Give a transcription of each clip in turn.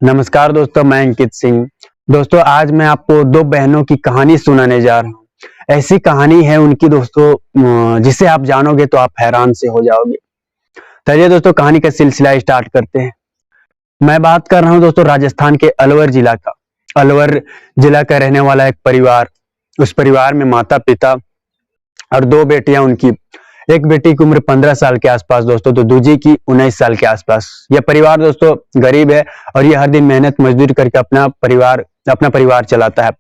नमस्कार दोस्तों, मैं अंकित सिंह। दोस्तों, आज मैं आपको दो बहनों की कहानी सुनाने जा रहा हूँ। ऐसी कहानी है उनकी दोस्तों, जिसे आप जानोगे तो आप हैरान से हो जाओगे। चलिए दोस्तों, कहानी का सिलसिला स्टार्ट करते हैं। मैं बात कर रहा हूँ दोस्तों राजस्थान के अलवर जिला का। अलवर जिला का रहने वाला एक परिवार। उस परिवार में माता पिता और दो बेटियां उनकी। एक बेटी की उम्र 15 साल के आसपास दोस्तों, तो दूजी की 19 साल के आसपास। यह परिवार दोस्तों गरीब है और ये हर दिन मेहनत मजदूरी करके अपना परिवार चलाता है।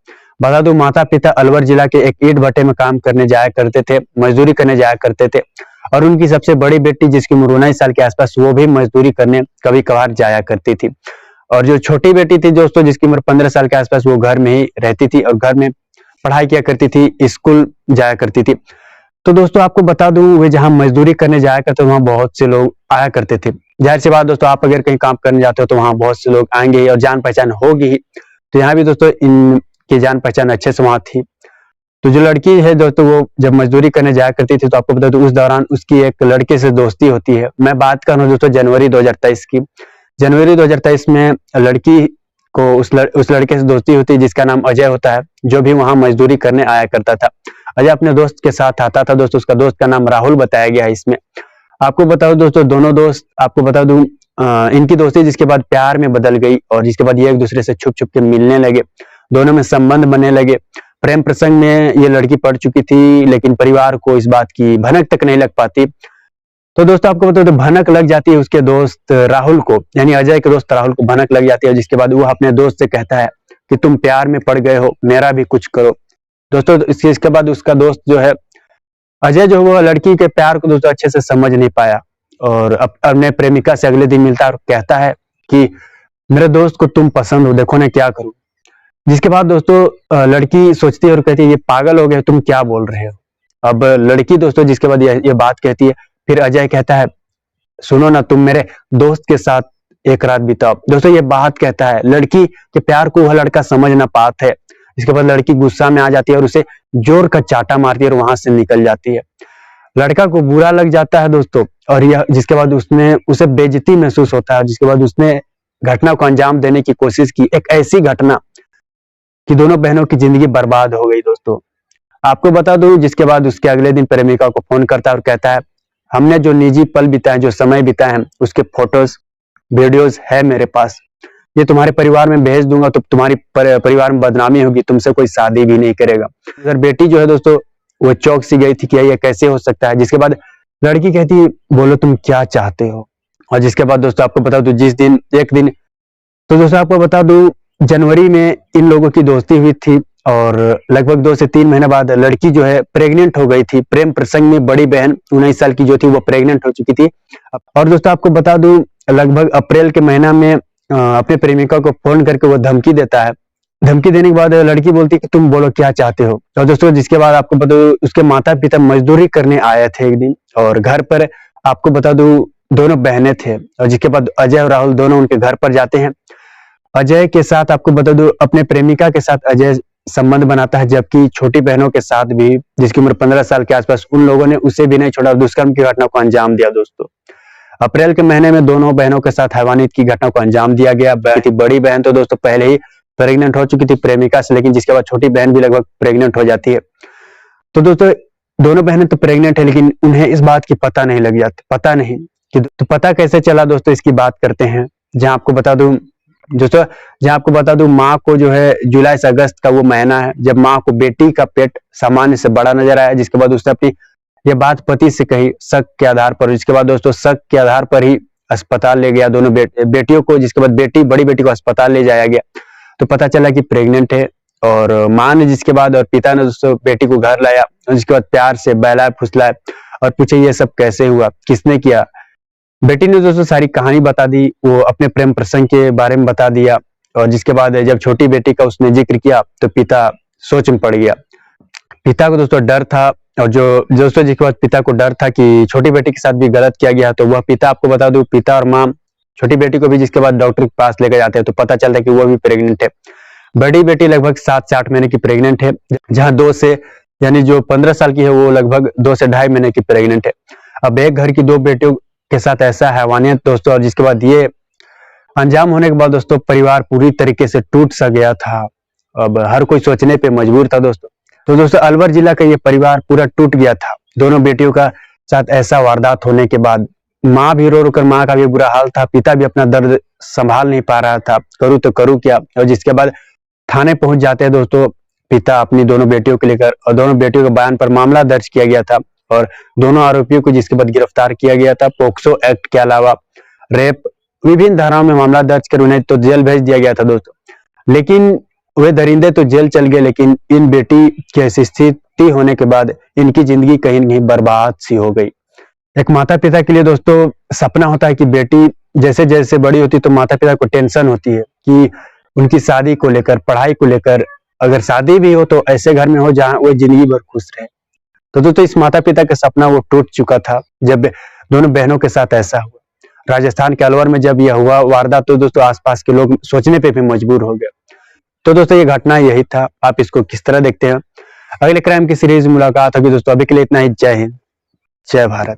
बता दूं, माता पिता अलवर जिला के एक ईंट भट्टे में काम करने जाया करते थे, मजदूरी करने जाया करते थे। और उनकी सबसे बड़ी बेटी जिसकी उम्र 19 साल के आसपास, वो भी मजदूरी करने कभी कभार जाया करती थी। और जो छोटी बेटी थी दोस्तों, जिसकी उम्र 15 साल के आसपास, वो घर में ही रहती थी और घर में पढ़ाई किया करती थी, स्कूल जाया करती थी। तो दोस्तों आपको बता दूं, वे जहां मजदूरी करने जाया करते वहां बहुत से लोग आया करते थे। जाहिर सी बात दोस्तों, आप अगर कहीं काम करने जाते हो तो वहां बहुत से लोग आएंगे ही और जान पहचान होगी ही। तो यहाँ भी दोस्तों इनकी जान पहचान अच्छे से वहां थी। तो जो लड़की है दोस्तों, वो जब मजदूरी करने जाया करती थी तो आपको बता दूं, उस दौरान उसकी एक लड़के से दोस्ती होती है। मैं बात कर रहा हूँ दोस्तों जनवरी 2023 की। जनवरी 2023 में लड़की को उस लड़के से दोस्ती होती है जिसका नाम अजय होता है, जो भी वहां मजदूरी करने आया करता था। अजय अपने दोस्त के साथ आता था दोस्तों। उसका दोस्त का नाम राहुल बताया गया है इसमें। आपको बताओ दोस्तों, दोनों दोस्त, आपको बता दूं, इनकी दोस्ती जिसके बाद प्यार में बदल गई और जिसके बाद ये एक दूसरे से छुप छुप के मिलने लगे। दोनों में संबंध बनने लगे। प्रेम प्रसंग में ये लड़की पड़ चुकी थी, लेकिन परिवार को इस बात की भनक तक नहीं लग पाती। तो दोस्तों आपको बता दो, भनक लग जाती है उसके दोस्त राहुल को, यानी अजय के दोस्त राहुल को भनक लग जाती है। जिसके बाद वो अपने दोस्त से कहता है कि तुम प्यार में पड़ गए हो, मेरा भी कुछ करो। दोस्तों इसके बाद उसका दोस्त जो है अजय, जो वो लड़की के प्यार को दोस्तों अच्छे से समझ नहीं पाया और अपने प्रेमिका से अगले दिन मिलता है और कहता है कि मेरे दोस्त को तुम पसंद हो, देखो ना क्या करूं। जिसके बाद दोस्तों लड़की सोचती है और कहती है ये पागल हो गए, तुम क्या बोल रहे हो। अब लड़की दोस्तों जिसके बाद ये बात कहती है, फिर अजय कहता है सुनो ना, तुम मेरे दोस्त के साथ एक रात बिताओ। दोस्तों ये बात कहता है, लड़की के प्यार को वह लड़का समझ ना पाता है। इसके बाद लड़की गुस्सा में आ जाती है और उसे जोर का चाटा मारती है और वहां से निकल जाती है। लड़का को बुरा लग जाता है दोस्तों, और यह जिसके बाद उसे बेइज्जती महसूस होता है। जिसके बाद उसने घटना को अंजाम देने की कोशिश की, एक ऐसी घटना कि दोनों बहनों की जिंदगी बर्बाद हो गई दोस्तों। आपको बता दूं, जिसके बाद उसके अगले दिन प्रेमिका को फोन करता है और कहता है हमने जो निजी पल बिताए, जो समय बिताए हैं, उसके फोटोज वीडियोज है मेरे पास, ये तुम्हारे परिवार में भेज दूंगा तो तुम्हारी परिवार में बदनामी होगी, तुमसे कोई शादी भी नहीं करेगा। अगर बेटी जो है दोस्तों, वो चौंक सी गई थी कि ये कैसे हो सकता है। जिसके बाद लड़की कहती बोलो तुम क्या चाहते हो। और जिसके बाद दोस्तों आपको बता दूं, तो दोस्तों आपको बता दूं, जनवरी में इन लोगों की दोस्ती हुई थी और लगभग 2 से 3 महीने बाद लड़की जो है प्रेग्नेंट हो गई थी। प्रेम प्रसंग में बड़ी बहन 19 साल की जो थी वो प्रेग्नेंट हो चुकी थी। और दोस्तों आपको बता दूं, लगभग अप्रैल के महीना में अपने प्रेमिका को फोन करके वो धमकी देता है। धमकी देने के बाद लड़की बोलती है कि तुम बोलो क्या चाहते हो। और दोस्तों जिसके बाद आपको बता दूं, उसके माता पिता मजदूरी करने आए थे एक दिन और घर पर आपको बता दूं दोनों बहनें थे। और जिसके बाद अजय और राहुल दोनों उनके घर पर जाते हैं। अजय के साथ आपको बता दूं, अपने प्रेमिका के साथ अजय संबंध बनाता है, जबकि छोटी बहनों के साथ भी, जिसकी उम्र 15 साल के आसपास, उन लोगों ने उसे भी नहीं छोड़ा, दुष्कर्म की घटना को अंजाम दिया दोस्तों। अप्रैल के महीने में दोनों बहनों के साथ हैवानियत की घटना को अंजाम दिया गया। बड़ी बहन तो दोस्तों पहले ही प्रेग्नेंट हो चुकी थी प्रेमिका से, लेकिन जिसके बाद छोटी बहन भी लगभग प्रेग्नेंट हो जाती है। तो दोस्तों दोनों बहनें तो प्रेग्नेंट है, लेकिन उन्हें इस बात की पता नहीं लग जाती। पता नहीं कि तो पता कैसे चला दोस्तों, इसकी बात करते हैं। जहां आपको बता दूं माँ को जो है जुलाई से अगस्त का वो महीना है जब माँ को बेटी का पेट सामान्य से बड़ा नजर आया। जिसके बाद उसने अपनी ये बात पति से कही शक के आधार पर। जिसके बाद दोस्तों शक के आधार पर ही अस्पताल ले गया दोनों बेटियों को। जिसके बाद बड़ी बेटी को अस्पताल ले जाया गया तो पता चला कि प्रेग्नेंट है। और माँ ने जिसके बाद और पिता ने दोस्तों बेटी को घर लाया और जिसके बाद प्यार से बहलाया फुसलाया और पूछे ये सब कैसे हुआ, किसने किया। बेटी ने दोस्तों सारी कहानी बता दी, वो अपने प्रेम प्रसंग के बारे में बता दिया। और जिसके बाद जब छोटी बेटी का उसने जिक्र किया तो पिता सोच में पड़ गया। पिता को दोस्तों डर था, और जो दोस्तों जिसके बाद पिता को डर था कि छोटी बेटी के साथ भी गलत किया गया, तो वह पिता, आपको बता दूं, पिता और माँ छोटी बेटी को भी जिसके बाद डॉक्टर के पास लेकर जाते हैं तो पता चलता है कि वो भी प्रेग्नेंट है। बड़ी बेटी लगभग 7 से 8 महीने की प्रेग्नेंट है, जहां 2 से, यानी जो 15 साल की है वो लगभग 2 से 2.5 महीने की प्रेग्नेंट है। अब एक घर की 2 बेटियों के साथ ऐसा हैवानियत दोस्तों। और जिसके बाद ये अंजाम होने के बाद दोस्तों परिवार पूरी तरीके से टूट सा गया था। अब हर कोई सोचने पे मजबूर था दोस्तों। तो दोस्तों अलवर जिला का ये परिवार पूरा टूट गया था। दोनों बेटियों का साथ ऐसा वारदात होने के बाद माँ भी रो रो कर, माँ का भी बुरा हाल था, पिता भी अपना दर्द संभाल नहीं पा रहा था, करूँ तो करूँ क्या। और जिसके बाद थाने पहुंच जाते हैं दोस्तों पिता अपनी दोनों बेटियों को लेकर, और दोनों बेटियों के बयान पर मामला दर्ज किया गया था और दोनों आरोपियों को जिसके बाद गिरफ्तार किया गया था। पोक्सो एक्ट के अलावा रेप विभिन्न धाराओं में मामला दर्ज कर उन्हें तो जेल भेज दिया गया था दोस्तों। लेकिन वे दरिंदे तो जेल चल गए, लेकिन इन बेटी की ऐसी स्थिति होने के बाद इनकी जिंदगी कहीं नहीं बर्बाद सी हो गई। एक माता पिता के लिए दोस्तों सपना होता है कि बेटी जैसे जैसे बड़ी होती तो माता पिता को टेंशन होती है कि उनकी शादी को लेकर, पढ़ाई को लेकर, अगर शादी भी हो तो ऐसे घर में हो जहां वो जिंदगी भर खुश रहे। तो दोस्तों इस माता पिता का सपना वो टूट चुका था जब दोनों बहनों के साथ ऐसा हुआ। राजस्थान के अलवर में जब यह हुआ वारदात तो दोस्तों आसपास के लोग सोचने पे भी मजबूर हो गए। तो दोस्तों ये घटना यही था, आप इसको किस तरह देखते हैं? अगले क्राइम की सीरीज मुलाकात होगी दोस्तों। अभी के लिए इतना ही। जय हिंद, जय भारत।